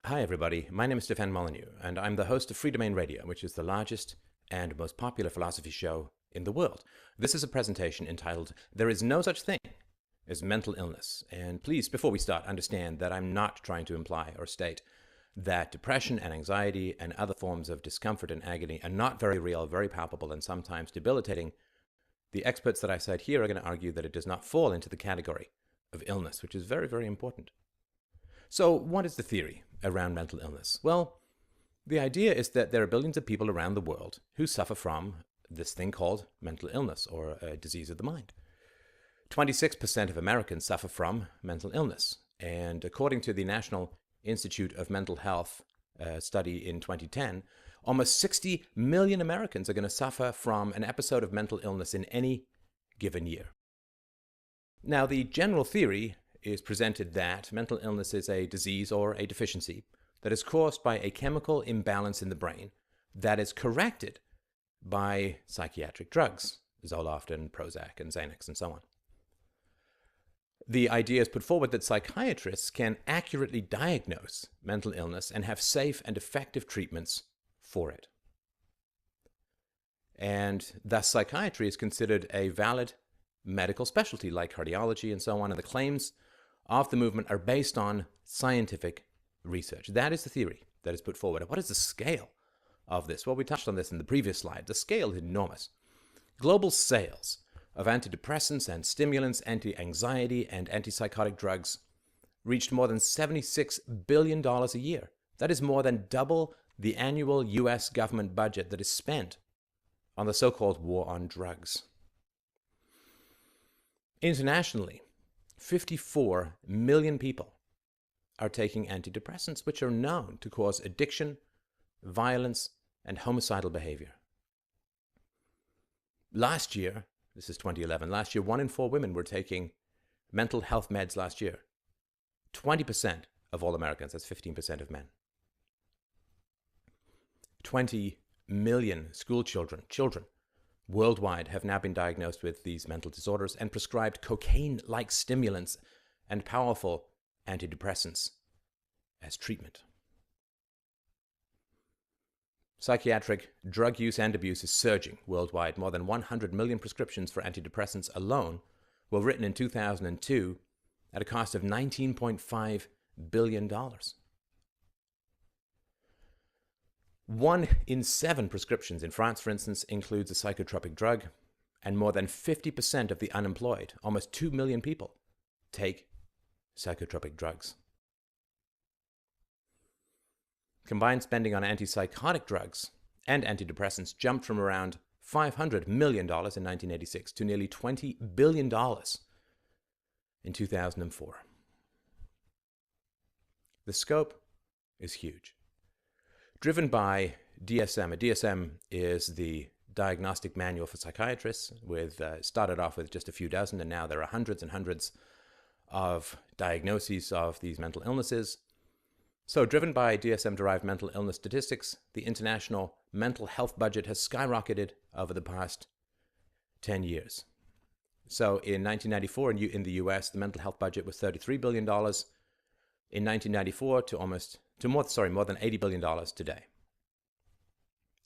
Hi, everybody. My name is Stefan Molyneux, and I'm the host of Freedomain Radio, which is the largest and most popular philosophy show in the world. This is a presentation entitled, There is No Such Thing as Mental Illness. And please, before we start, understand that I'm not trying to imply or state that depression and anxiety and other forms of discomfort and agony are not very real, very palpable, and sometimes debilitating. The experts that I cite here are going to argue that it does not fall into the category of illness, which is very, very important. So what is the theory around mental illness? Well, the idea is that there are billions of people around the world who suffer from this thing called mental illness or a disease of the mind. 26% of Americans suffer from mental illness. And according to the National Institute of Mental Health study in 2010, almost 60 million Americans are going to suffer from an episode of mental illness in any given year. Now, the general theory is presented that mental illness is a disease or a deficiency that is caused by a chemical imbalance in the brain that is corrected by psychiatric drugs, Zoloft and Prozac and Xanax and so on. The idea is put forward that psychiatrists can accurately diagnose mental illness and have safe and effective treatments for it. And thus psychiatry is considered a valid medical specialty like cardiology and so on, and the claims of the movement are based on scientific research. That is the theory that is put forward. What is the scale of this? Well, we touched on this in the previous slide. The scale is enormous. Global sales of antidepressants and stimulants, anti-anxiety and antipsychotic drugs reached more than $76 billion a year. That is more than double the annual US government budget that is spent on the so-called war on drugs. Internationally, 54 million people are taking antidepressants, which are known to cause addiction, violence, and homicidal behavior. Last year, this is 2011, last year 1 in 4 women were taking mental health meds last year. 20% of all Americans, that's 15% of men. 20 million school children worldwide have now been diagnosed with these mental disorders and prescribed cocaine-like stimulants and powerful antidepressants as treatment. Psychiatric drug use and abuse is surging worldwide. More than 100 million prescriptions for antidepressants alone were written in 2002 at a cost of $19.5 billion. 1 in 7 prescriptions in France, for instance, includes a psychotropic drug, and more than 50% of the unemployed, almost 2 million people, take psychotropic drugs. Combined spending on antipsychotic drugs and antidepressants jumped from around $500 million in 1986 to nearly $20 billion in 2004. The scope is huge. Driven by DSM. A DSM is the diagnostic manual for psychiatrists. Started off with just a few dozen, and now there are hundreds and hundreds of diagnoses of these mental illnesses. So driven by DSM-derived mental illness statistics, the international mental health budget has skyrocketed over the past 10 years. So in 1994 in the US, the mental health budget was $33 billion. In 1994 more than $80 billion today.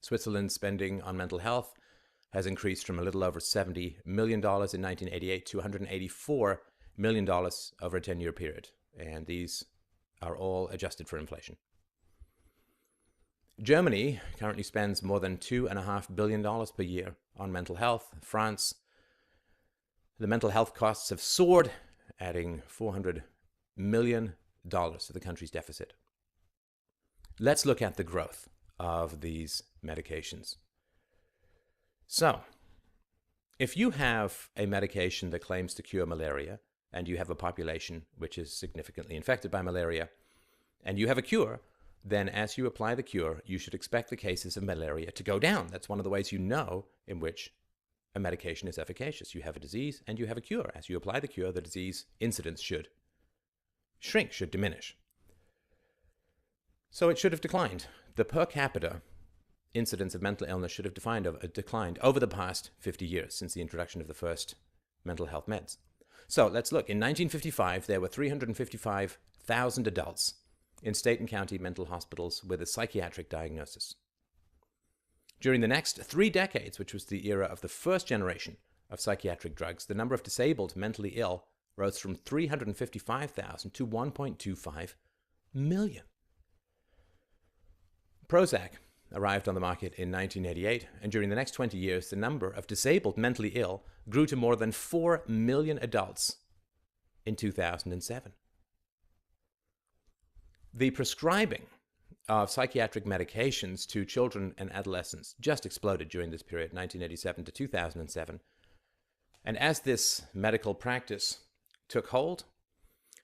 Switzerland's spending on mental health has increased from a little over $70 million in 1988 to $184 million over a 10-year period. And these are all adjusted for inflation. Germany currently spends more than $2.5 billion per year on mental health. France, the mental health costs have soared, adding $400 million to the country's deficit. Let's look at the growth of these medications. So, if you have a medication that claims to cure malaria, and you have a population which is significantly infected by malaria, and you have a cure, then as you apply the cure, you should expect the cases of malaria to go down. That's one of the ways you know in which a medication is efficacious. You have a disease and you have a cure. As you apply the cure, the disease incidence should shrink, should diminish. So it should have declined. The per capita incidence of mental illness should have declined over the past 50 years since the introduction of the first mental health meds. So let's look. In 1955, there were 355,000 adults in state and county mental hospitals with a psychiatric diagnosis. During the next 3 decades, which was the era of the first generation of psychiatric drugs, the number of disabled mentally ill rose from 355,000 to 1.25 million. Prozac arrived on the market in 1988, and during the next 20 years, the number of disabled mentally ill grew to more than 4 million adults in 2007. The prescribing of psychiatric medications to children and adolescents just exploded during this period, 1987 to 2007. And as this medical practice took hold,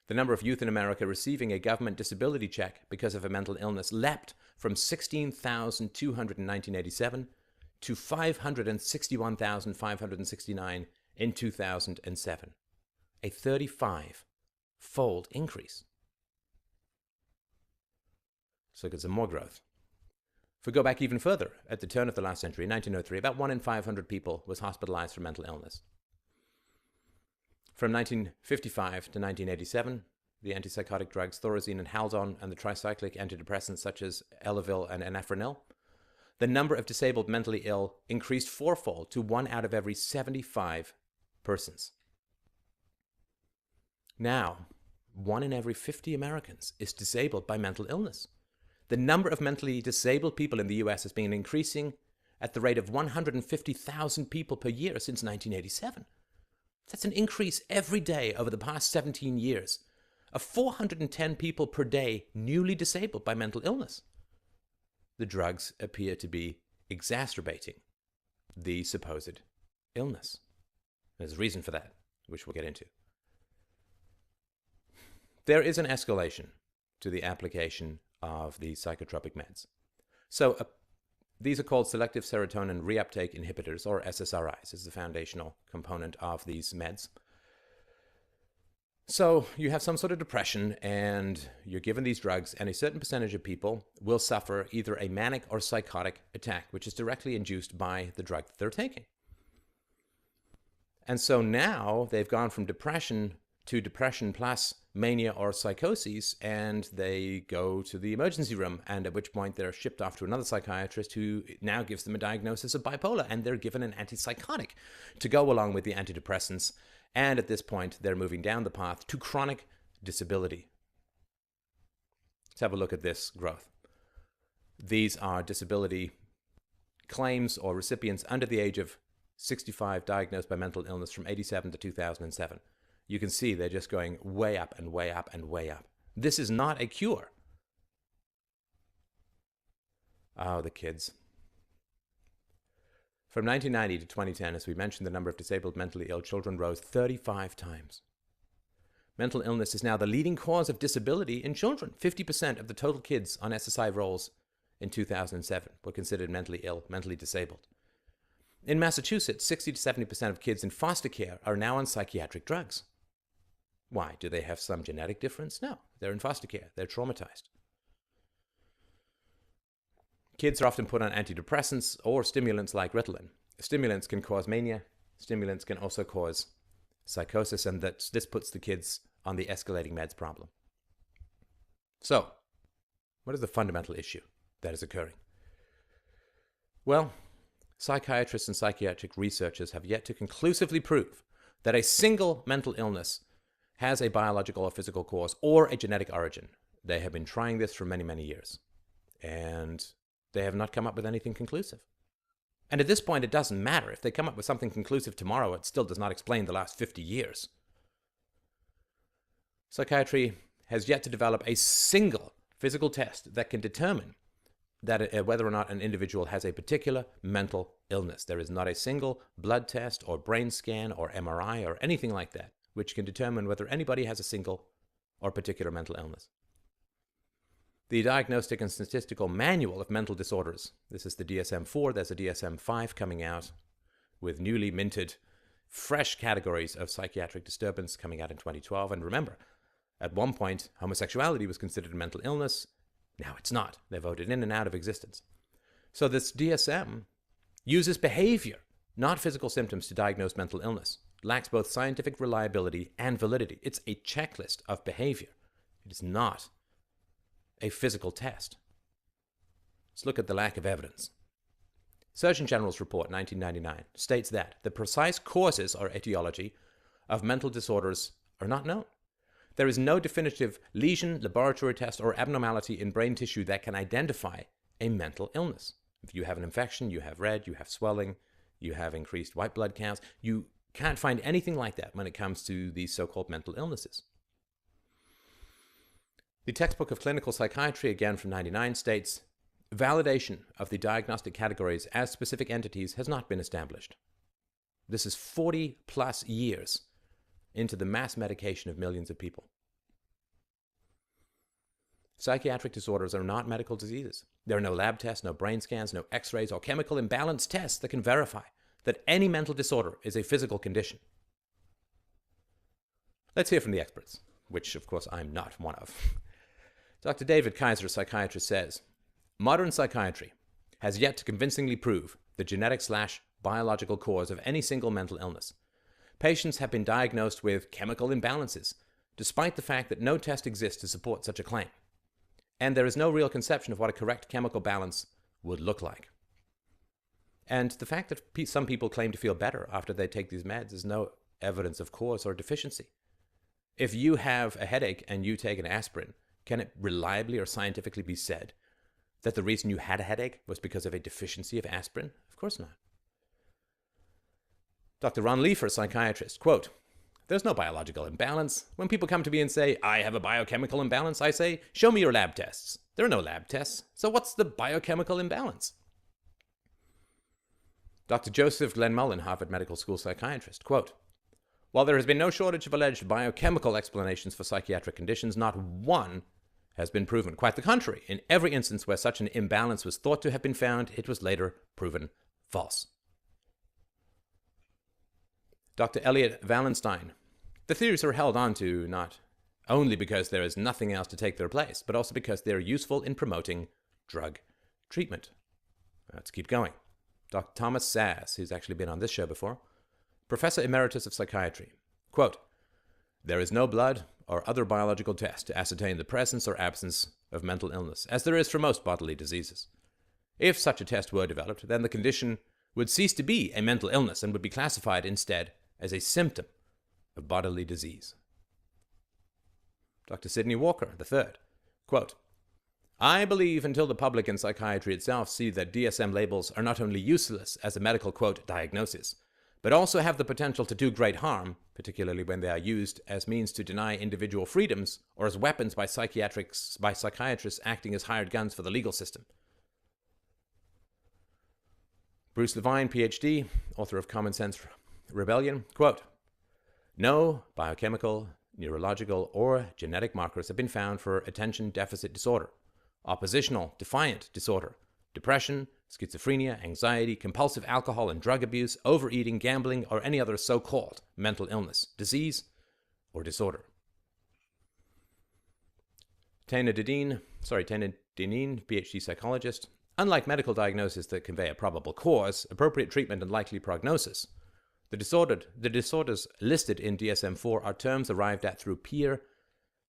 the number of youth in America receiving a government disability check because of a mental illness leapt from 16,200 in 1987 to 561,569 in 2007, a 35-fold increase. So look at some more growth. If we go back even further, at the turn of the last century, in 1903, about 1 in 500 people was hospitalized for mental illness. From 1955 to 1987, the antipsychotic drugs Thorazine and Haldon and the tricyclic antidepressants such as Elavil and Anafranil, the number of disabled mentally ill increased fourfold to 1 out of every 75 persons. Now, 1 in every 50 Americans is disabled by mental illness. The number of mentally disabled people in the US has been increasing at the rate of 150,000 people per year since 1987. That's an increase every day over the past 17 years of 410 people per day newly disabled by mental illness. The drugs appear to be exacerbating the supposed illness. There's a reason for that, which we'll get into. There is an escalation to the application of the psychotropic meds. So these are called selective serotonin reuptake inhibitors, or SSRIs, is the foundational component of these meds. So you have some sort of depression and you're given these drugs, and a certain percentage of people will suffer either a manic or psychotic attack, which is directly induced by the drug that they're taking. And so now they've gone from depression to depression plus mania or psychoses, and they go to the emergency room, and at which point they're shipped off to another psychiatrist who now gives them a diagnosis of bipolar, and they're given an antipsychotic to go along with the antidepressants, and at this point they're moving down the path to chronic disability. Let's have a look at this growth. These are disability claims or recipients under the age of 65 diagnosed by mental illness from 87 to 2007. You can see they're just going way up and way up and way up. This is not a cure. Oh, the kids. From 1990 to 2010, as we mentioned, the number of disabled mentally ill children rose 35 times. Mental illness is now the leading cause of disability in children. 50% of the total kids on SSI rolls in 2007 were considered mentally ill, mentally disabled. In Massachusetts, 60 to 70% of kids in foster care are now on psychiatric drugs. Why? Do they have some genetic difference? No. They're in foster care. They're traumatized. Kids are often put on antidepressants or stimulants like Ritalin. Stimulants can cause mania. Stimulants can also cause psychosis, and this puts the kids on the escalating meds problem. So, what is the fundamental issue that is occurring? Well, psychiatrists and psychiatric researchers have yet to conclusively prove that a single mental illness has a biological or physical cause or a genetic origin. They have been trying this for many, many years, and they have not come up with anything conclusive. And at this point, it doesn't matter. If they come up with something conclusive tomorrow, it still does not explain the last 50 years. Psychiatry has yet to develop a single physical test that can determine that whether or not an individual has a particular mental illness. There is not a single blood test or brain scan or MRI or anything like that which can determine whether anybody has a single or particular mental illness. The Diagnostic and Statistical Manual of Mental Disorders, this is the DSM-4, there's a DSM-5 coming out with newly minted, fresh categories of psychiatric disturbance coming out in 2012. And remember, at one point, homosexuality was considered a mental illness. Now it's not. They voted in and out of existence. So this DSM uses behavior, not physical symptoms, to diagnose mental illness. It lacks both scientific reliability and validity. It's a checklist of behavior. It is not a physical test. Let's look at the lack of evidence. Surgeon General's report, 1999, states that the precise causes or etiology of mental disorders are not known. There is no definitive lesion, laboratory test, or abnormality in brain tissue that can identify a mental illness. If you have an infection, you have red, you have swelling, you have increased white blood counts, you can't find anything like that when it comes to these so-called mental illnesses. The textbook of clinical psychiatry, again from 1999, states, validation of the diagnostic categories as specific entities has not been established. This is 40 plus years into the mass medication of millions of people. Psychiatric disorders are not medical diseases. There are no lab tests, no brain scans, no x-rays, or chemical imbalance tests that can verify that any mental disorder is a physical condition. Let's hear from the experts, which of course I'm not one of. Dr. David Kaiser, psychiatrist, says, modern psychiatry has yet to convincingly prove the genetic/biological cause of any single mental illness. Patients have been diagnosed with chemical imbalances, despite the fact that no test exists to support such a claim. And there is no real conception of what a correct chemical balance would look like. And the fact that some people claim to feel better after they take these meds is no evidence of cause or deficiency. If you have a headache and you take an aspirin, can it reliably or scientifically be said that the reason you had a headache was because of a deficiency of aspirin? Of course not. Dr. Ron Leifer, psychiatrist, quote, there's no biological imbalance. When people come to me and say, I have a biochemical imbalance, I say, show me your lab tests. There are no lab tests. So what's the biochemical imbalance? Dr. Joseph Glenmullen, Harvard Medical School psychiatrist, quote, while there has been no shortage of alleged biochemical explanations for psychiatric conditions, not one has been proven. Quite the contrary. In every instance where such an imbalance was thought to have been found, it was later proven false. Dr. Elliot Wallenstein, the theories are held on to not only because there is nothing else to take their place, but also because they're useful in promoting drug treatment. Let's keep going. Dr. Thomas Sass, who's actually been on this show before, Professor Emeritus of Psychiatry, quote, there is no blood or other biological test to ascertain the presence or absence of mental illness, as there is for most bodily diseases. If such a test were developed, then the condition would cease to be a mental illness and would be classified instead as a symptom of bodily disease. Dr. Sidney Walker, the third, quote, I believe until the public and psychiatry itself see that DSM labels are not only useless as a medical, quote, diagnosis, but also have the potential to do great harm, particularly when they are used as means to deny individual freedoms or as weapons by psychiatrists acting as hired guns for the legal system. Bruce Levine, PhD, author of Common Sense Rebellion, quote, no biochemical, neurological, or genetic markers have been found for attention deficit disorder, oppositional defiant disorder, depression, schizophrenia, anxiety, compulsive alcohol and drug abuse, overeating, gambling, or any other so-called mental illness, disease, or disorder. Tana Dineen, PhD psychologist, unlike medical diagnosis that convey a probable cause, appropriate treatment, and likely prognosis, the disorders listed in DSM-4 are terms arrived at through peer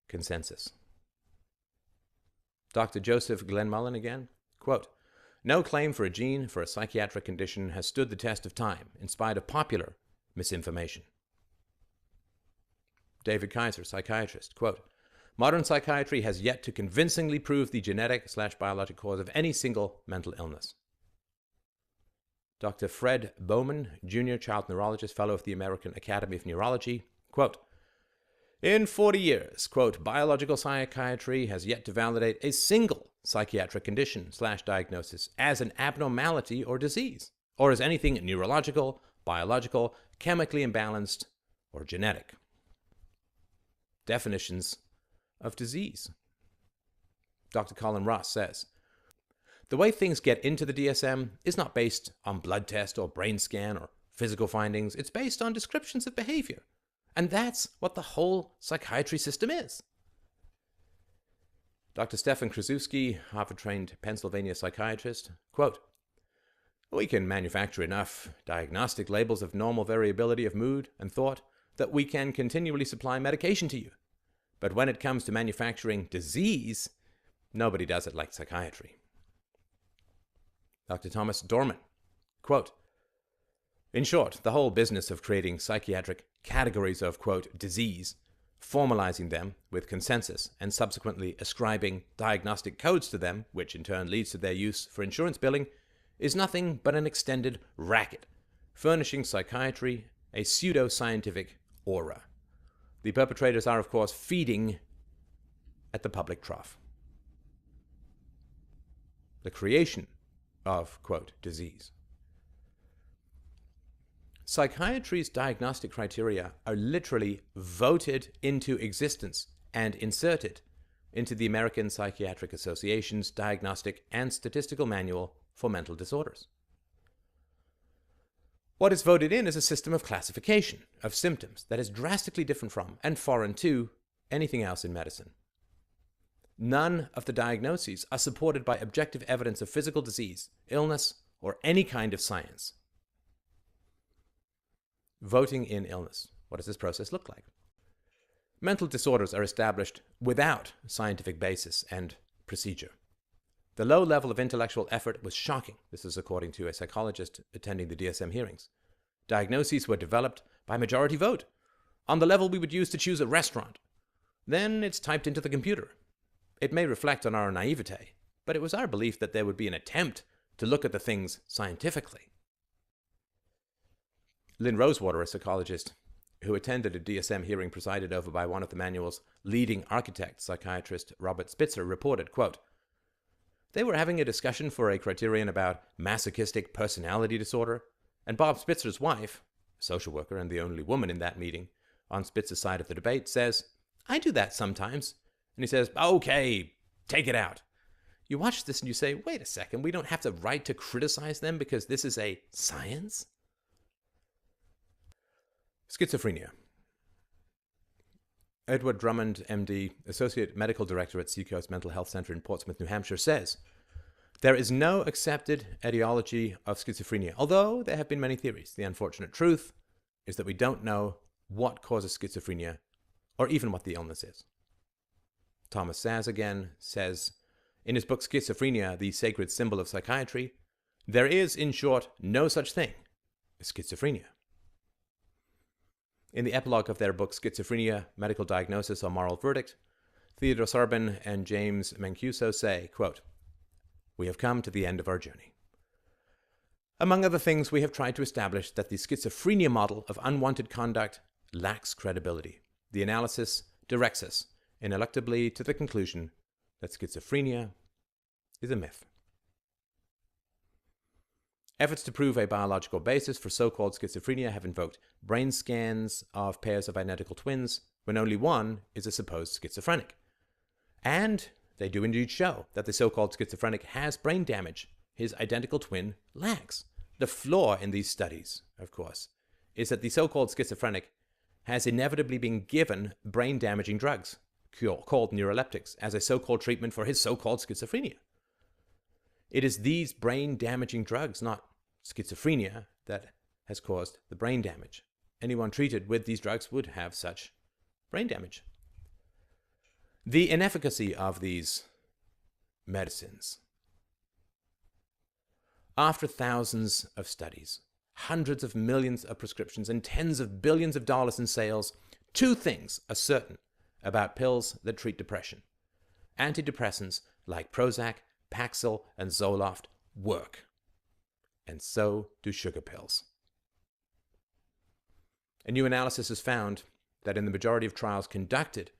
consensus. Dr. Joseph Glenmullen again, quote, no claim for a gene for a psychiatric condition has stood the test of time in spite of popular misinformation. David Kaiser, psychiatrist, quote, modern psychiatry has yet to convincingly prove the genetic/biologic cause of any single mental illness. Dr. Fred Bowman, Jr., child neurologist, fellow of the American Academy of Neurology, quote, in 40 years, quote, biological psychiatry has yet to validate a single psychiatric condition/diagnosis as an abnormality or disease, or as anything neurological, biological, chemically imbalanced, or genetic. Definitions of disease. Dr. Colin Ross says, the way things get into the DSM is not based on blood test or brain scan or physical findings. It's based on descriptions of behavior. And that's what the whole psychiatry system is. Dr. Stefan Krasuski, Harvard-trained Pennsylvania psychiatrist, quote, we can manufacture enough diagnostic labels of normal variability of mood and thought that we can continually supply medication to you. But when it comes to manufacturing disease, Nobody does it like psychiatry. Dr. Thomas Dorman, quote, "In short, the whole business of creating psychiatric categories of, quote, disease, formalizing them with consensus, and subsequently ascribing diagnostic codes to them, which in turn leads to their use for insurance billing, is nothing but an extended racket, furnishing psychiatry a pseudo-scientific aura. The perpetrators are, of course, feeding at the public trough." The creation of, quote, disease. Psychiatry's diagnostic criteria are literally voted into existence and inserted into the American Psychiatric Association's Diagnostic and Statistical Manual for Mental Disorders. What is voted in is a system of classification of symptoms that is drastically different from and foreign to anything else in medicine. None of the diagnoses are supported by objective evidence of physical disease, illness, or any kind of science. Voting in illness. What does this process look like? Mental disorders are established without scientific basis and procedure. The low level of intellectual effort was shocking. This is according to a psychologist attending the DSM hearings. Diagnoses were developed by majority vote, on the level we would use to choose a restaurant. Then it's typed into the computer. It may reflect on our naivete, but it was our belief that there would be an attempt to look at the things scientifically. Lynn Rosewater, a psychologist who attended a DSM hearing presided over by one of the manual's leading architects, psychiatrist Robert Spitzer, reported, quote, "They were having a discussion for a criterion about masochistic personality disorder, and Bob Spitzer's wife, a social worker and the only woman in that meeting, on Spitzer's side of the debate, says, 'I do that sometimes.' And he says, 'Okay, take it out.' You watch this and you say, wait a second, we don't have the right to criticize them because this is a science?" Schizophrenia. Edward Drummond, MD, Associate Medical Director at Seacoast Mental Health Center in Portsmouth, New Hampshire, says, "There is no accepted etiology of schizophrenia, although there have been many theories. The unfortunate truth is that we don't know what causes schizophrenia or even what the illness is." Thomas Saz again says, in his book Schizophrenia, the Sacred Symbol of Psychiatry, "There is, in short, no such thing as schizophrenia." In the epilogue of their book Schizophrenia, Medical Diagnosis or Moral Verdict, Theodore Sorbin and James Mancuso say, quote, "We have come to the end of our journey. Among other things, we have tried to establish that the schizophrenia model of unwanted conduct lacks credibility. The analysis directs us ineluctably to the conclusion that schizophrenia is a myth." Efforts to prove a biological basis for so-called schizophrenia have invoked brain scans of pairs of identical twins when only one is a supposed schizophrenic. And they do indeed show that the so-called schizophrenic has brain damage his identical twin lacks. The flaw in these studies, of course, is that the so-called schizophrenic has inevitably been given brain-damaging drugs, called neuroleptics, as a so-called treatment for his so-called schizophrenia. It is these brain-damaging drugs, not schizophrenia, that has caused the brain damage. Anyone treated with these drugs would have such brain damage. The inefficacy of these medicines. After thousands of studies, hundreds of millions of prescriptions, and tens of billions of dollars in sales, two things are certain about pills that treat depression. Antidepressants like Prozac, Paxil, and Zoloft work. And so do sugar pills. A new analysis has found that in the majority of trials conducted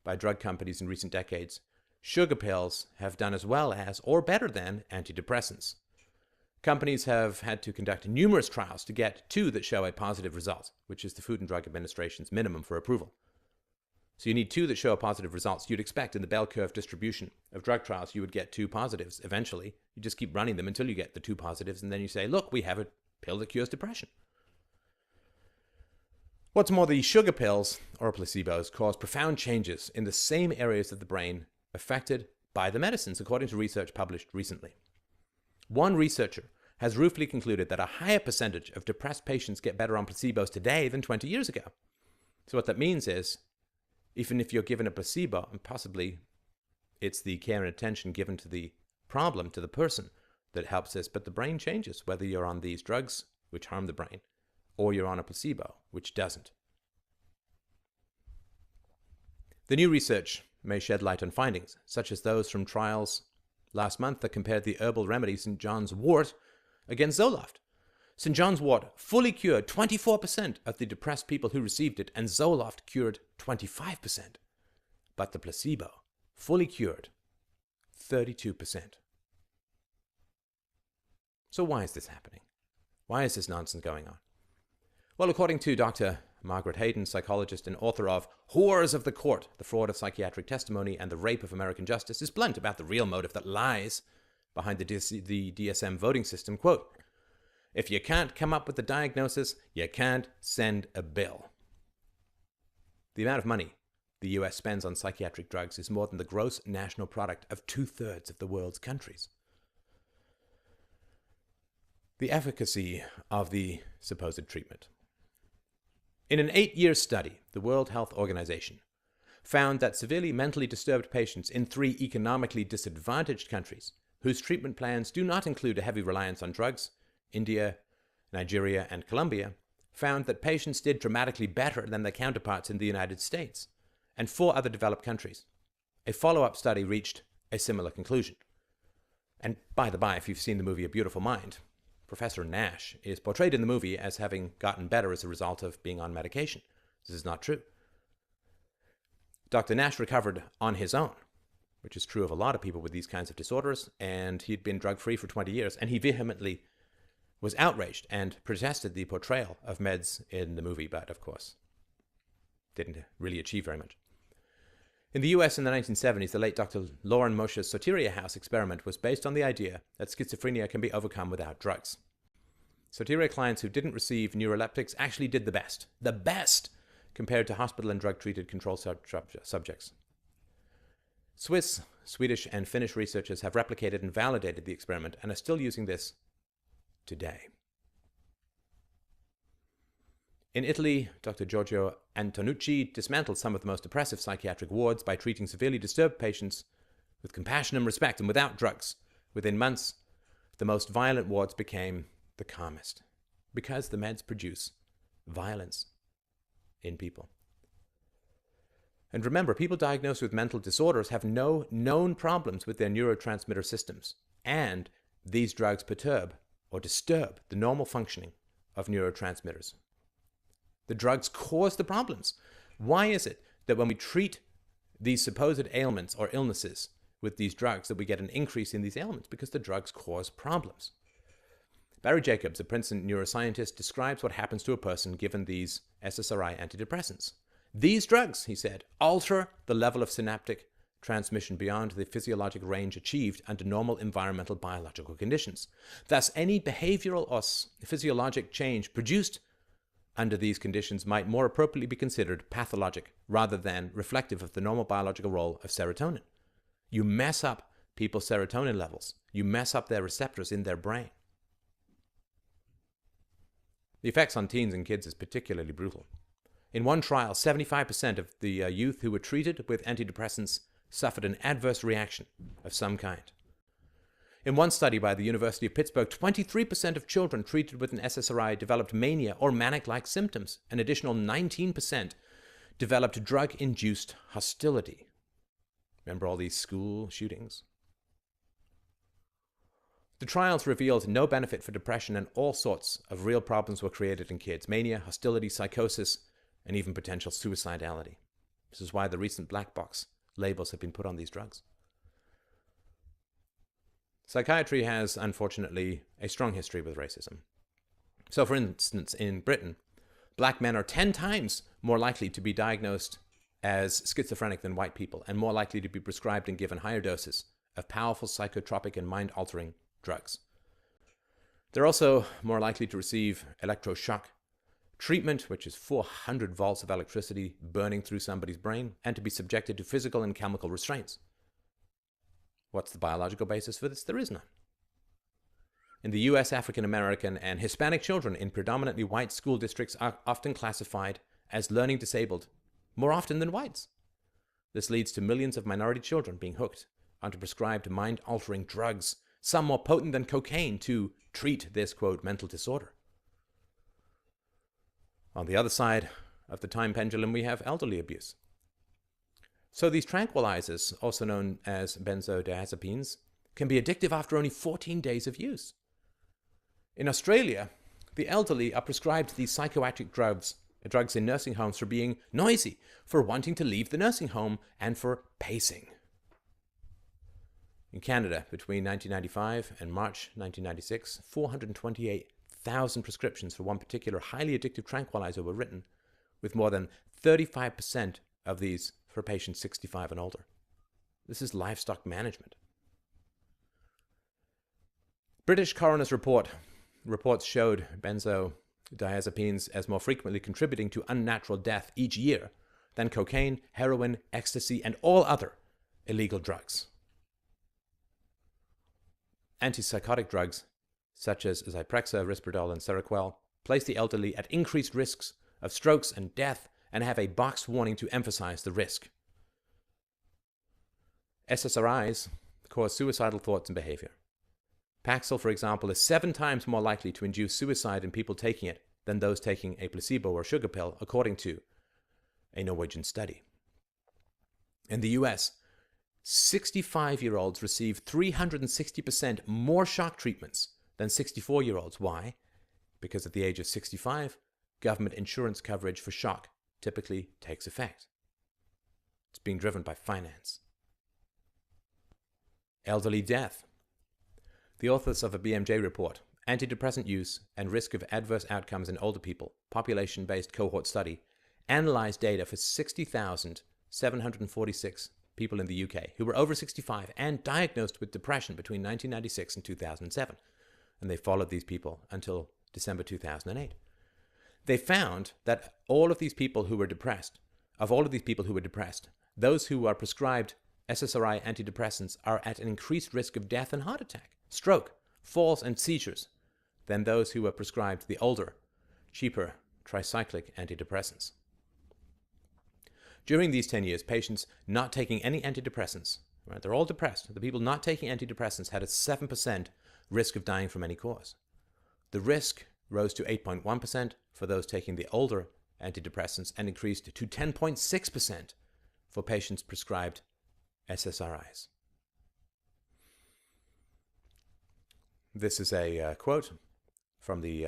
by drug companies in recent decades, sugar pills have done as well as, or better than, antidepressants. Companies have had to conduct numerous trials to get two that show a positive result, which is the Food and Drug Administration's minimum for approval. So you need two that show positive results. You'd expect in the bell curve distribution of drug trials, you would get two positives eventually. You just keep running them until you get the two positives, and then you say, look, we have a pill that cures depression. What's more, the sugar pills, or placebos, cause profound changes in the same areas of the brain affected by the medicines, according to research published recently. One researcher has ruefully concluded that a higher percentage of depressed patients get better on placebos today than 20 years ago. So what that means is, even if you're given a placebo, and possibly It's the care and attention given to the problem, to the person, that helps this. But the brain changes, whether you're on these drugs, which harm the brain, or you're on a placebo, which doesn't. The new research may shed light on findings, such as those from trials last month that compared the herbal remedy St. John's wort against Zoloft. St. John's wort fully cured 24% of the depressed people who received it, and Zoloft cured 25%. But the placebo fully cured 32%. So why is this happening? Why is this nonsense going on? Well, according to Dr. Margaret Hayden, psychologist and author of Horrors of the Court, The Fraud of Psychiatric Testimony and the Rape of American Justice, is blunt about the real motive that lies behind the DSM voting system. Quote, "If you can't come up with the diagnosis, you can't send a bill." The amount of money the US spends on psychiatric drugs is more than the gross national product of 2/3 of the world's countries. The efficacy of the supposed treatment. In an 8-year study, the World Health Organization found that severely mentally disturbed patients in 3 economically disadvantaged countries, whose treatment plans do not include a heavy reliance on drugs, India, Nigeria, and Colombia, found that patients did dramatically better than their counterparts in the United States and 4 other developed countries. A follow-up study reached a similar conclusion. And by the by, if you've seen the movie A Beautiful Mind, Professor Nash is portrayed in the movie as having gotten better as a result of being on medication. This is not true. Dr. Nash recovered on his own, which is true of a lot of people with these kinds of disorders, and he'd been drug-free for 20 years, and he vehemently was outraged and protested the portrayal of meds in the movie, but of course didn't really achieve very much. In the US in the 1970s, the late Dr. Lauren Moshe's Soteria House experiment was based on the idea that schizophrenia can be overcome without drugs. Soteria clients who didn't receive neuroleptics actually did the best compared to hospital and drug-treated control subjects. Swiss, Swedish, and Finnish researchers have replicated and validated the experiment and are still using this today. In Italy, Dr. Giorgio Antonucci dismantled some of the most oppressive psychiatric wards by treating severely disturbed patients with compassion and respect and without drugs. Within months, the most violent wards became the calmest, because the meds produce violence in people. And remember, people diagnosed with mental disorders have no known problems with their neurotransmitter systems, and these drugs perturb or disturb the normal functioning of neurotransmitters. The drugs cause the problems. Why is it that when we treat these supposed ailments or illnesses with these drugs that we get an increase in these ailments? Because the drugs cause problems. Barry Jacobs, a Princeton neuroscientist, describes what happens to a person given these SSRI antidepressants. These drugs, he said, alter the level of synaptic transmission beyond the physiologic range achieved under normal environmental biological conditions. Thus, any behavioral or physiologic change produced under these conditions might more appropriately be considered pathologic rather than reflective of the normal biological role of serotonin. You mess up people's serotonin levels. You mess up their receptors in their brain. The effects on teens and kids is particularly brutal. In one trial, 75% of the youth who were treated with antidepressants suffered an adverse reaction of some kind. In one study by the University of Pittsburgh, 23% of children treated with an SSRI developed mania or manic-like symptoms. An additional 19% developed drug-induced hostility. Remember all these school shootings? The trials revealed no benefit for depression, and all sorts of real problems were created in kids: mania, hostility, psychosis, and even potential suicidality. This is why the recent black box labels have been put on these drugs. Psychiatry has, unfortunately, a strong history with racism. So, for instance, in Britain, black men are 10 times more likely to be diagnosed as schizophrenic than white people, and more likely to be prescribed and given higher doses of powerful psychotropic and mind-altering drugs. They're also more likely to receive electroshock treatment, which is 400 volts of electricity burning through somebody's brain, and to be subjected to physical and chemical restraints. What's the biological basis for this? There is none. In the US, African American and Hispanic children in predominantly white school districts are often classified as learning disabled more often than whites. This leads to millions of minority children being hooked onto prescribed mind-altering drugs, some more potent than cocaine, to treat this, quote, mental disorder. On the other side of the time pendulum, we have elderly abuse. So these tranquilizers, also known as benzodiazepines, can be addictive after only 14 days of use. In Australia, the elderly are prescribed these psychoactive drugs in nursing homes for being noisy, for wanting to leave the nursing home, and for pacing. In Canada, between 1995 and March 1996, 428,000 prescriptions for one particular highly addictive tranquilizer were written, with more than 35% of these for patients 65 and older. This is livestock management. British coroner's reports showed benzodiazepines as more frequently contributing to unnatural death each year than cocaine, heroin, ecstasy, and all other illegal drugs. Antipsychotic drugs, such as Zyprexa, Risperdal, and Seroquel, place the elderly at increased risks of strokes and death and have a box warning to emphasize the risk. SSRIs cause suicidal thoughts and behavior. Paxil, for example, is 7 times more likely to induce suicide in people taking it than those taking a placebo or sugar pill, according to a Norwegian study. In the US, 65-year-olds receive 360% more shock treatments than 64-year-olds. Why? Because at the age of 65, government insurance coverage for shock typically takes effect. It's being driven by finance. Elderly death. The authors of a BMJ report, Antidepressant Use and Risk of Adverse Outcomes in Older People, population-based cohort study, analyzed data for 60,746 people in the UK who were over 65 and diagnosed with depression between 1996 and 2007. And they followed these people until December 2008. They found that all of these people who were depressed, those who are prescribed SSRI antidepressants are at an increased risk of death and heart attack, stroke, falls, and seizures than those who are prescribed the older, cheaper tricyclic antidepressants. During these 10 years, patients not taking any antidepressants, right, they're all depressed. The people not taking antidepressants had a 7% risk of dying from any cause. The risk rose to 8.1% for those taking the older antidepressants and increased to 10.6% for patients prescribed SSRIs. This is a quote from the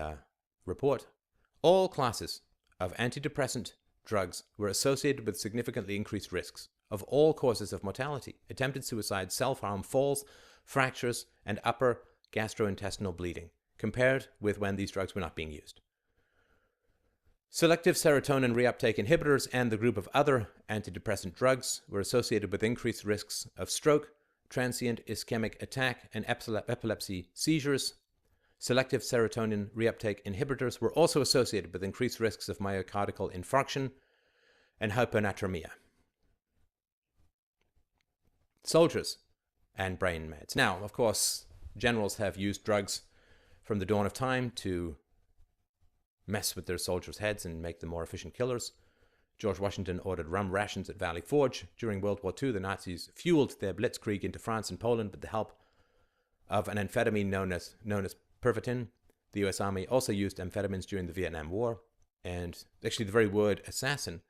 report. All classes of antidepressant drugs were associated with significantly increased risks of all causes of mortality, attempted suicide, self-harm, falls, fractures, and upper gastrointestinal bleeding, compared with when these drugs were not being used. Selective serotonin reuptake inhibitors and the group of other antidepressant drugs were associated with increased risks of stroke, transient ischemic attack, and epilepsy seizures. Selective serotonin reuptake inhibitors were also associated with increased risks of myocardial infarction and hyponatremia. Soldiers and brain meds. Now, of course, generals have used drugs from the dawn of time to mess with their soldiers' heads and make them more efficient killers. George Washington ordered rum rations at Valley Forge. During World War II, the Nazis fueled their blitzkrieg into France and Poland with the help of an amphetamine known as Pervitin. The US Army also used amphetamines during the Vietnam War. And actually, the very word assassin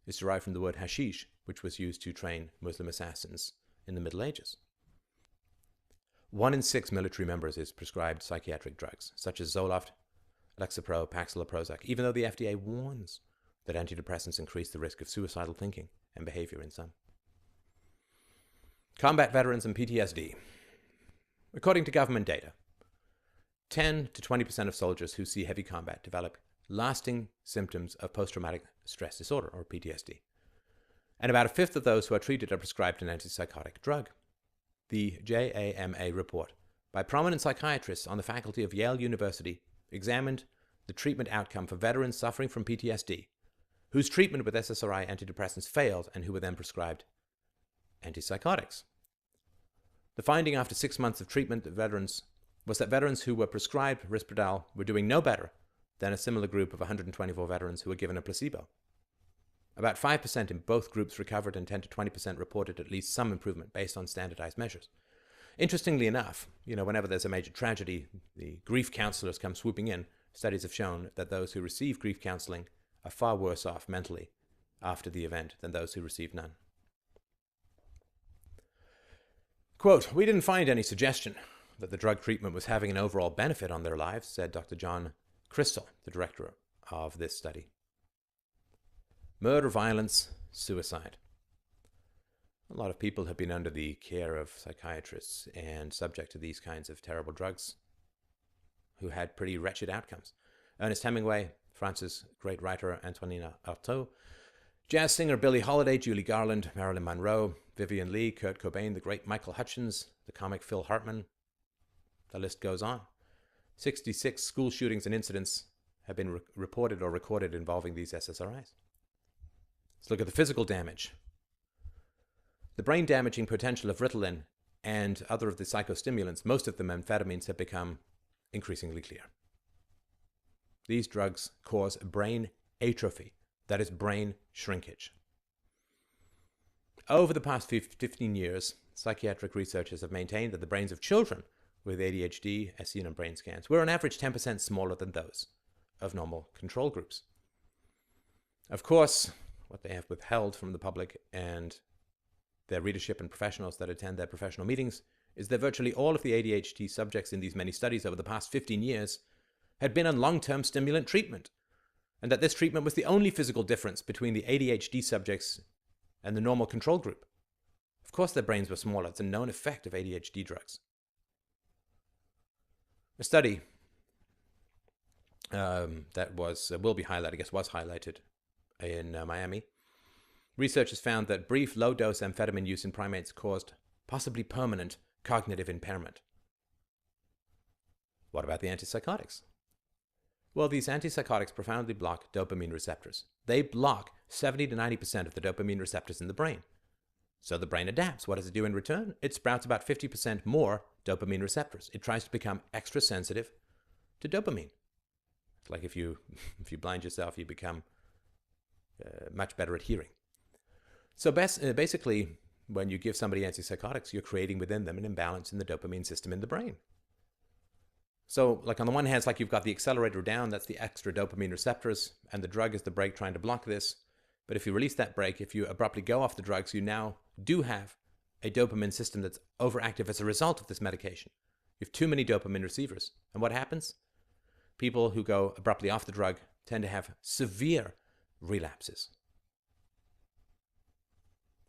is derived from the word hashish, which was used to train Muslim assassins in the Middle Ages. 1 in 6 military members is prescribed psychiatric drugs, such as Zoloft, Lexapro, Paxil, or Prozac, even though the FDA warns that antidepressants increase the risk of suicidal thinking and behavior in some. Combat veterans and PTSD. According to government data, 10 to 20% of soldiers who see heavy combat develop lasting symptoms of post-traumatic stress disorder, or PTSD. And about a fifth of those who are treated are prescribed an antipsychotic drug. The JAMA report by prominent psychiatrists on the faculty of Yale University examined the treatment outcome for veterans suffering from PTSD, whose treatment with SSRI antidepressants failed and who were then prescribed antipsychotics. The finding after 6 months of treatment was that veterans who were prescribed Risperdal were doing no better than a similar group of 124 veterans who were given a placebo. About 5% in both groups recovered and 10 to 20% reported at least some improvement based on standardized measures. Interestingly enough, whenever there's a major tragedy, the grief counselors come swooping in. Studies have shown that those who receive grief counseling are far worse off mentally after the event than those who receive none. Quote, "We didn't find any suggestion that the drug treatment was having an overall benefit on their lives," said Dr. John Crystal, the director of this study. Murder, violence, suicide. A lot of people have been under the care of psychiatrists and subject to these kinds of terrible drugs who had pretty wretched outcomes. Ernest Hemingway, France's great writer Antonin Artaud, jazz singer Billie Holiday, Julie Garland, Marilyn Monroe, Vivian Leigh, Kurt Cobain, the great Michael Hutchins, the comic Phil Hartman. The list goes on. 66 school shootings and incidents have been reported or recorded involving these SSRIs. Let's look at the physical damage. The brain-damaging potential of Ritalin and other of the psychostimulants, most of them amphetamines, have become increasingly clear. These drugs cause brain atrophy, that is brain shrinkage. Over the past 15 years, psychiatric researchers have maintained that the brains of children with ADHD, as seen on brain scans, were on average 10% smaller than those of normal control groups. Of course, what they have withheld from the public and their readership and professionals that attend their professional meetings is that virtually all of the ADHD subjects in these many studies over the past 15 years had been on long-term stimulant treatment, and that this treatment was the only physical difference between the ADHD subjects and the normal control group. Of course their brains were smaller. It's a known effect of ADHD drugs. A study that was highlighted in Miami. Researchers found that brief low-dose amphetamine use in primates caused possibly permanent cognitive impairment. What about the antipsychotics? Well, these antipsychotics profoundly block dopamine receptors. They block 70 to 90% of the dopamine receptors in the brain. So the brain adapts. What does it do in return? It sprouts about 50% more dopamine receptors. It tries to become extra sensitive to dopamine. It's like if you blind yourself, you become much better at hearing. So basically, when you give somebody antipsychotics, you're creating within them an imbalance in the dopamine system in the brain. So like on the one hand, it's like you've got the accelerator down, that's the extra dopamine receptors, and the drug is the brake trying to block this. But if you release that brake, if you abruptly go off the drugs, you now do have a dopamine system that's overactive as a result of this medication. You have too many dopamine receivers. And what happens? People who go abruptly off the drug tend to have severe relapses.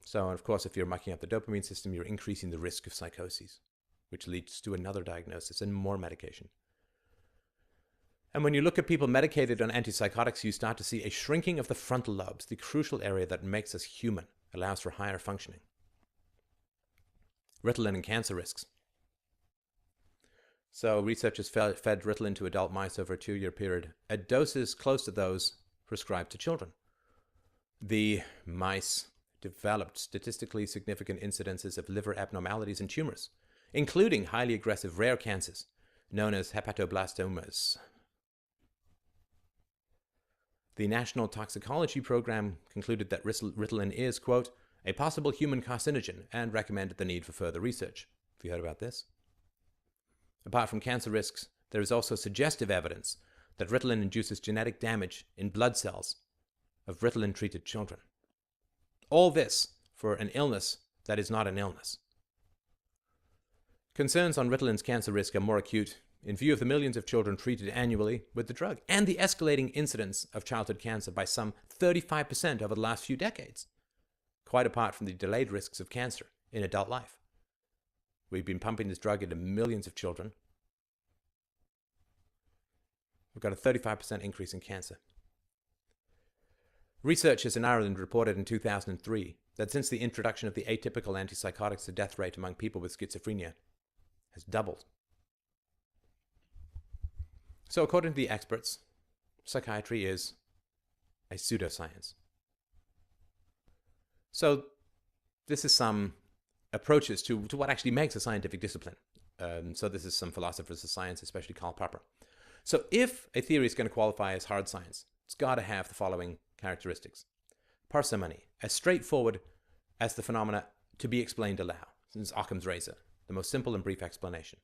So, of course, if you're mucking up the dopamine system, you're increasing the risk of psychoses, which leads to another diagnosis and more medication. And when you look at people medicated on antipsychotics, you start to see a shrinking of the frontal lobes, the crucial area that makes us human, allows for higher functioning. Ritalin and cancer risks. So researchers fed Ritalin to adult mice over a 2-year period at doses close to those prescribed to children. The mice developed statistically significant incidences of liver abnormalities and tumors, including highly aggressive rare cancers known as hepatoblastomas. The National Toxicology Program concluded that Ritalin is, quote, a possible human carcinogen and recommended the need for further research. Have you heard about this? Apart from cancer risks, there is also suggestive evidence that Ritalin induces genetic damage in blood cells of Ritalin-treated children. All this for an illness that is not an illness. Concerns on Ritalin's cancer risk are more acute in view of the millions of children treated annually with the drug and the escalating incidence of childhood cancer by some 35% over the last few decades, quite apart from the delayed risks of cancer in adult life. We've been pumping this drug into millions of children. We've got a 35% increase in cancer. Researchers in Ireland reported in 2003 that since the introduction of the atypical antipsychotics, the death rate among people with schizophrenia has doubled. So according to the experts, psychiatry is a pseudoscience. So this is some approaches to what actually makes a scientific discipline. So this is some philosophers of science, especially Karl Popper. So if a theory is going to qualify as hard science, it's got to have the following characteristics. parsimony, as straightforward as the phenomena to be explained allow, since Occam's razor, the most simple and brief explanation.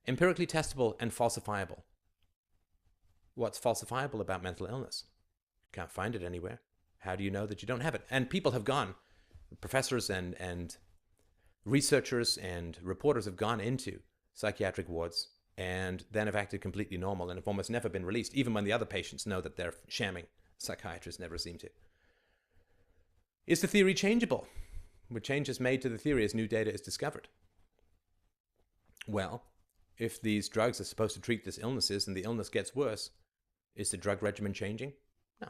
Empirically testable and falsifiable. What's falsifiable about mental illness? Can't find it anywhere. How do you know that you don't have it? And people have gone, professors and researchers and reporters have gone into psychiatric wards and then have acted completely normal and have almost never been released, even when the other patients know that they're shamming. Psychiatrists never seem to. Is the theory changeable? Were changes made to the theory as new data is discovered? Well, if these drugs are supposed to treat these illnesses and the illness gets worse, is the drug regimen changing? No.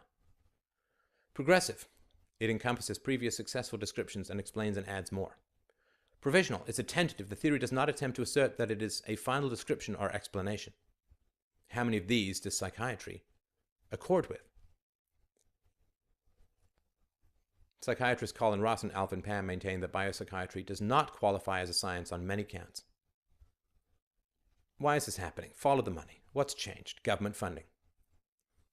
Progressive. It encompasses previous successful descriptions and explains and adds more. Provisional. It's a tentative. The theory does not attempt to assert that it is a final description or explanation. How many of these does psychiatry accord with? Psychiatrists Colin Ross and Alvin Pam maintain that biopsychiatry does not qualify as a science on many counts. Why is this happening? Follow the money. What's changed? Government funding.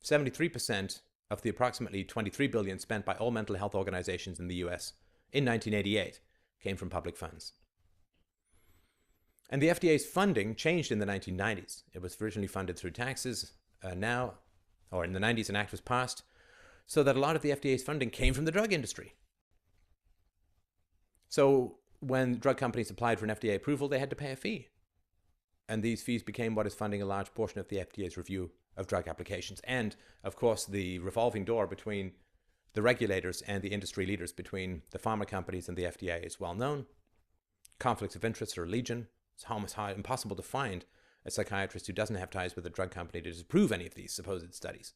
73% of the approximately $23 billion spent by all mental health organizations in the US in 1988 came from public funds. And the FDA's funding changed in the 1990s. It was originally funded through taxes. In the 90s, an act was passed so that a lot of the FDA's funding came from the drug industry. So when drug companies applied for an FDA approval, they had to pay a fee. And these fees became what is funding a large portion of the FDA's review of drug applications. And, of course, the revolving door between the regulators and the industry leaders, between the pharma companies and the FDA, is well known. Conflicts of interest are legion. It's almost impossible to find a psychiatrist who doesn't have ties with a drug company to disprove any of these supposed studies.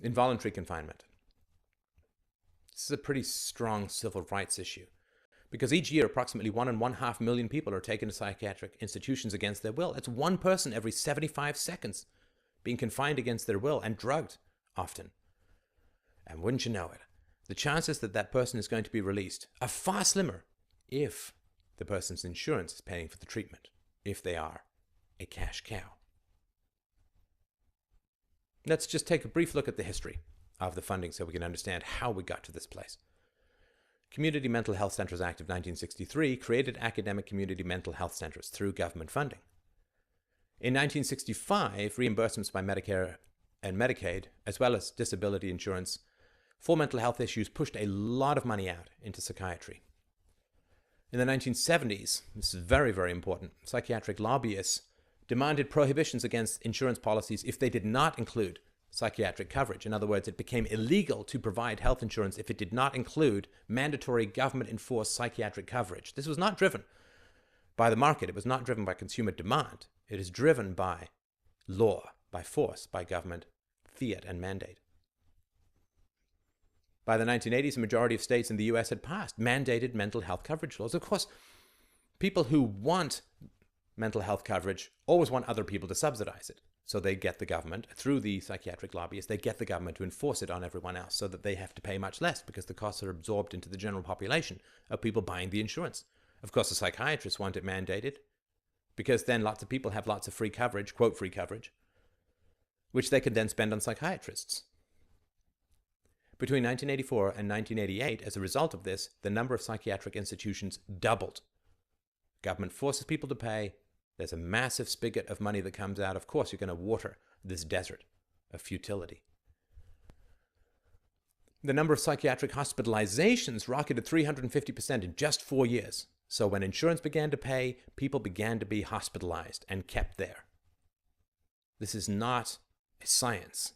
Involuntary confinement. This is a pretty strong civil rights issue, because each year approximately 1.5 million people are taken to psychiatric institutions against their will. It's one person every 75 seconds being confined against their will and drugged often. And wouldn't you know it, the chances that that person is going to be released are far slimmer if the person's insurance is paying for the treatment, if they are a cash cow. Let's just take a brief look at the history of the funding so we can understand how we got to this place. Community Mental Health Centers Act of 1963 created academic community mental health centers through government funding. In 1965, reimbursements by Medicare and Medicaid, as well as disability insurance, for mental health issues pushed a lot of money out into psychiatry. In the 1970s, this is very, very important, psychiatric lobbyists demanded prohibitions against insurance policies if they did not include psychiatric coverage. In other words, it became illegal to provide health insurance if it did not include mandatory government-enforced psychiatric coverage. This was not driven by the market. It was not driven by consumer demand. It is driven by law, by force, by government fiat and mandate. By the 1980s, a majority of states in the US had passed mandated mental health coverage laws. Of course, people who want mental health coverage always want other people to subsidize it. So they get the government, through the psychiatric lobbyists, they get the government to enforce it on everyone else so that they have to pay much less because the costs are absorbed into the general population of people buying the insurance. Of course, the psychiatrists want it mandated because then lots of people have lots of free coverage, quote free coverage, which they could then spend on psychiatrists. Between 1984 and 1988, as a result of this, the number of psychiatric institutions doubled. Government forces people to pay. There's a massive spigot of money that comes out. Of course, you're going to water this desert of futility. The number of psychiatric hospitalizations rocketed 350% in just 4 years. So when insurance began to pay, people began to be hospitalized and kept there. This is not a science.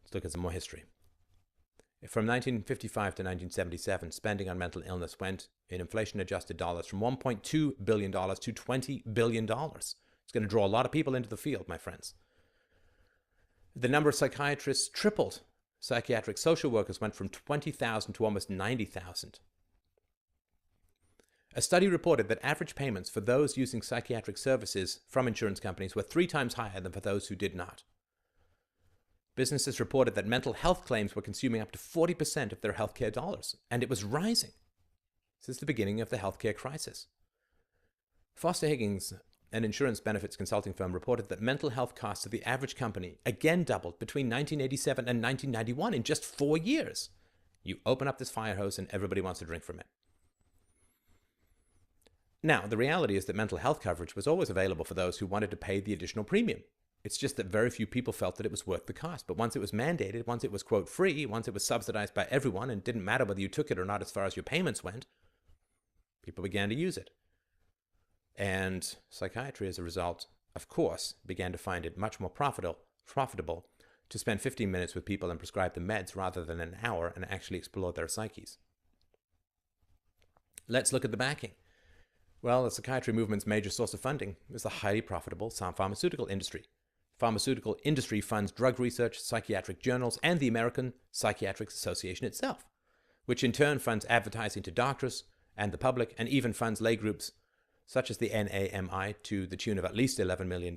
Let's look at some more history. From 1955 to 1977, spending on mental illness went, in inflation-adjusted dollars, from $1.2 billion to $20 billion. It's going to draw a lot of people into the field, my friends. The number of psychiatrists tripled. Psychiatric social workers went from 20,000 to almost 90,000. A study reported that average payments for those using psychiatric services from insurance companies were 3 times higher than for those who did not. Businesses reported that mental health claims were consuming up to 40% of their healthcare dollars, and it was rising since the beginning of the healthcare crisis. Foster Higgins an insurance benefits consulting firm, reported that mental health costs of the average company again doubled between 1987 and 1991 in just 4 years. You open up this fire hose and everybody wants to drink from it. Now, the reality is that mental health coverage was always available for those who wanted to pay the additional premium. It's just that very few people felt that it was worth the cost. But once it was mandated, once it was, quote, free, once it was subsidized by everyone and didn't matter whether you took it or not as far as your payments went, people began to use it. And psychiatry, as a result, of course, began to find it much more profitable to spend 15 minutes with people and prescribe them meds rather than an hour and actually explore their psyches. Let's look at the backing. Well, the psychiatry movement's major source of funding is the highly profitable pharmaceutical industry. Pharmaceutical industry funds drug research, psychiatric journals, and the American Psychiatric Association itself, which in turn funds advertising to doctors and the public, and even funds lay groups such as the NAMI to the tune of at least $11 million,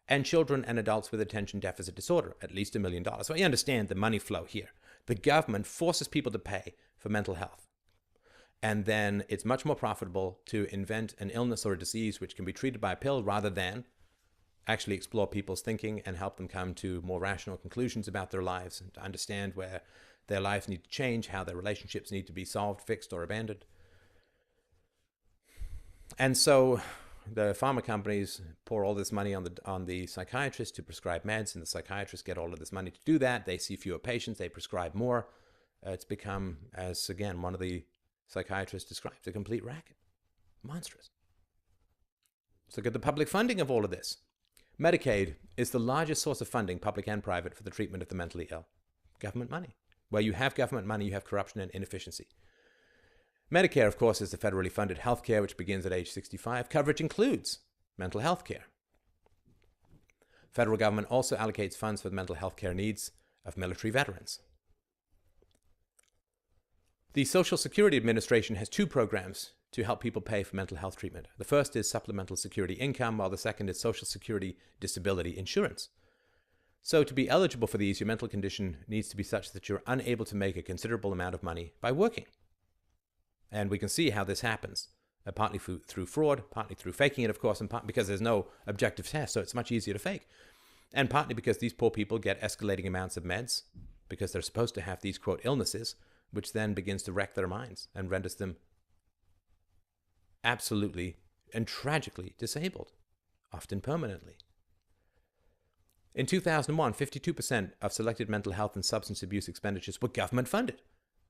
and children and adults with attention deficit disorder, at least $1 million. So you understand the money flow here. The government forces people to pay for mental health. And then it's much more profitable to invent an illness or a disease which can be treated by a pill rather than actually explore people's thinking and help them come to more rational conclusions about their lives and to understand where their lives need to change, how their relationships need to be solved, fixed, or abandoned. And so the pharma companies pour all this money on the psychiatrists to prescribe meds, and the psychiatrists get all of this money to do that. They see fewer patients, they prescribe more. It's become, as again, one of the psychiatrists describes, a complete racket. Monstrous. Let's look at the public funding of all of this. Medicaid is the largest source of funding, public and private, for the treatment of the mentally ill. Government money. Where you have government money, you have corruption and inefficiency. Medicare, of course, is the federally funded health care, which begins at age 65. Coverage includes mental health care. Federal government also allocates funds for the mental health care needs of military veterans. The Social Security Administration has 2 programs to help people pay for mental health treatment. The first is Supplemental Security Income, while the second is Social Security Disability Insurance. So to be eligible for these, your mental condition needs to be such that you're unable to make a considerable amount of money by working. And we can see how this happens, partly through fraud, partly through faking it, of course, and partly because there's no objective test, so it's much easier to fake. And partly because these poor people get escalating amounts of meds because they're supposed to have these, quote, illnesses, which then begins to wreck their minds and renders them absolutely and tragically disabled, often permanently. In 2001, 52% of selected mental health and substance abuse expenditures were government funded.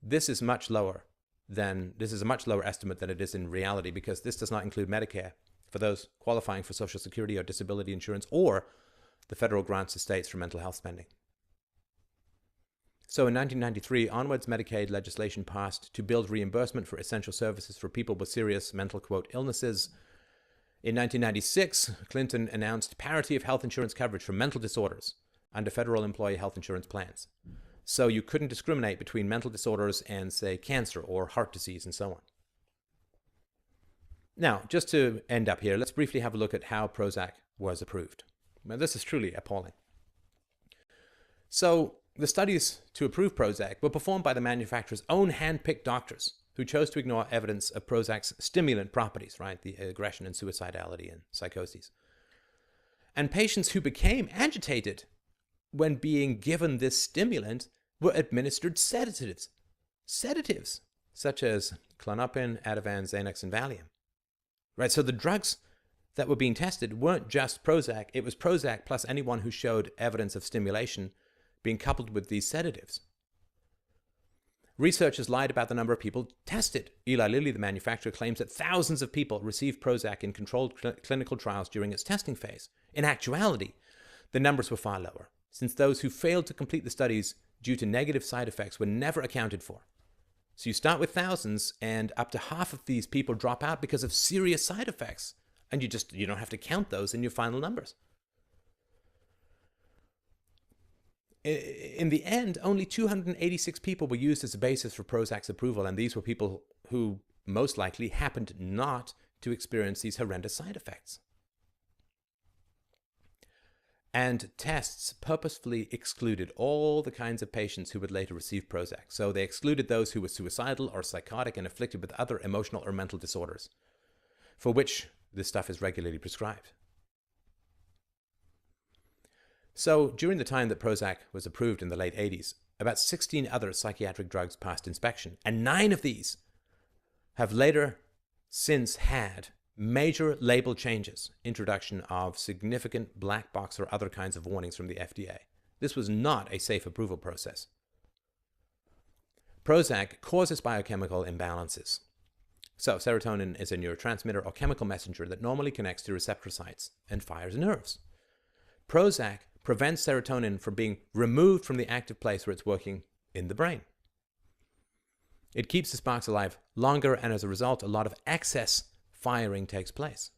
This is a much lower estimate than it is in reality, because this does not include Medicare for those qualifying for Social Security or disability insurance, or the federal grants to states for mental health spending. So in 1993, onwards, Medicaid legislation passed to build reimbursement for essential services for people with serious mental, quote, illnesses. In 1996, Clinton announced parity of health insurance coverage for mental disorders under federal employee health insurance plans. So you couldn't discriminate between mental disorders and, say, cancer or heart disease and so on. Now, just to end up here, let's briefly have a look at how Prozac was approved. Now, this is truly appalling. So the studies to approve Prozac were performed by the manufacturer's own hand-picked doctors who chose to ignore evidence of Prozac's stimulant properties, right? The aggression and suicidality and psychoses. And patients who became agitated when being given this stimulant were administered sedatives such as Klonopin, Ativan, Xanax, and Valium. Right? So the drugs that were being tested weren't just Prozac, it was Prozac plus anyone who showed evidence of stimulation being coupled with these sedatives. Researchers lied about the number of people tested. Eli Lilly, the manufacturer, claims that thousands of people received Prozac in controlled clinical trials during its testing phase. In actuality, the numbers were far lower, since those who failed to complete the studies due to negative side effects were never accounted for. So you start with thousands, and up to half of these people drop out because of serious side effects, and you don't have to count those in your final numbers. In the end, only 286 people were used as a basis for Prozac's approval, and these were people who most likely happened not to experience these horrendous side effects. And tests purposefully excluded all the kinds of patients who would later receive Prozac. So they excluded those who were suicidal or psychotic and afflicted with other emotional or mental disorders, for which this stuff is regularly prescribed. So during the time that Prozac was approved in the late 80s, about 16 other psychiatric drugs passed inspection, and 9 of these have later since had major label changes, introduction of significant black box or other kinds of warnings from the FDA. This was not a safe approval process. Prozac causes biochemical imbalances. So serotonin is a neurotransmitter or chemical messenger that normally connects to receptor sites and fires nerves. Prozac prevents serotonin from being removed from the active place where it's working in the brain. It keeps the sparks alive longer, and as a result, a lot of excess firing takes place.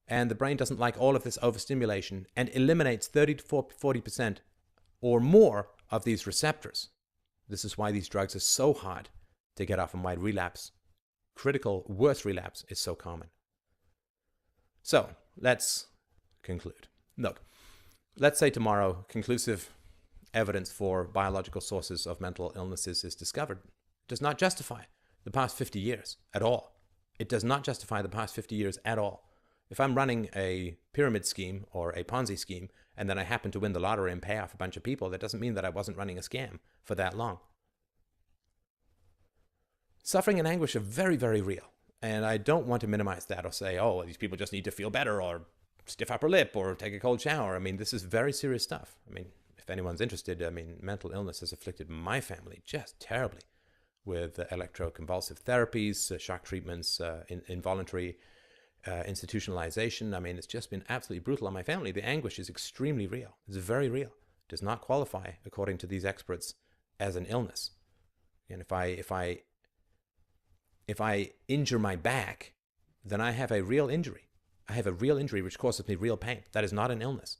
And the brain doesn't like all of this overstimulation and eliminates 30 to 40% or more of these receptors. This is why these drugs are so hard to get off and why relapse, critical worse relapse, is so common. So let's conclude. Look, let's say tomorrow conclusive evidence for biological sources of mental illnesses is discovered. It does not justify the past 50 years at all. It does not justify the past 50 years at all. If I'm running a pyramid scheme or a Ponzi scheme and then I happen to win the lottery and pay off a bunch of people, that doesn't mean that I wasn't running a scam for that long. Suffering and anguish are very, very real. And I don't want to minimize that or say, oh, these people just need to feel better or stiff upper lip or take a cold shower. I mean, this is very serious stuff. I mean, if anyone's interested, I mean, mental illness has afflicted my family just terribly with electroconvulsive therapies, shock treatments, involuntary institutionalization. I mean, it's just been absolutely brutal on my family. The anguish is extremely real. It's very real. It does not qualify, according to these experts, as an illness. And if I injure my back, then I have a real injury. I have a real injury which causes me real pain. That is not an illness.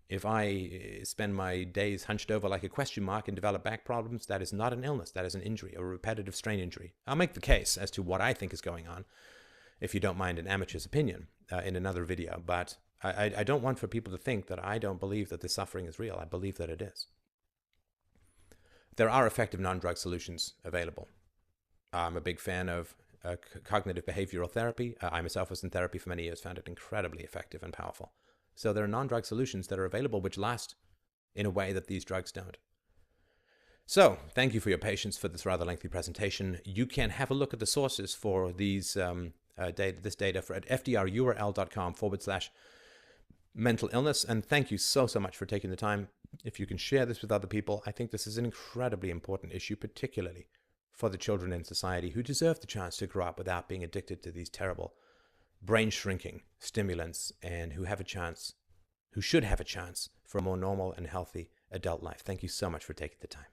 If I spend my days hunched over like a question mark and develop back problems, that is not an illness. That is an injury, a repetitive strain injury. I'll make the case as to what I think is going on, if you don't mind an amateur's opinion, in another video. But I don't want for people to think that I don't believe that this suffering is real. I believe that it is. There are effective non-drug solutions available. I'm a big fan of cognitive behavioral therapy. I myself was in therapy for many years, found it incredibly effective and powerful. So there are non-drug solutions that are available which last in a way that these drugs don't. So thank you for your patience for this rather lengthy presentation. You can have a look at the sources for these this data at fdrurl.com/mental illness. And thank you so much for taking the time. If you can share this with other people, I think this is an incredibly important issue, particularly for the children in society who deserve the chance to grow up without being addicted to these terrible brain-shrinking stimulants, and who should have a chance for a more normal and healthy adult life. Thank you so much for taking the time.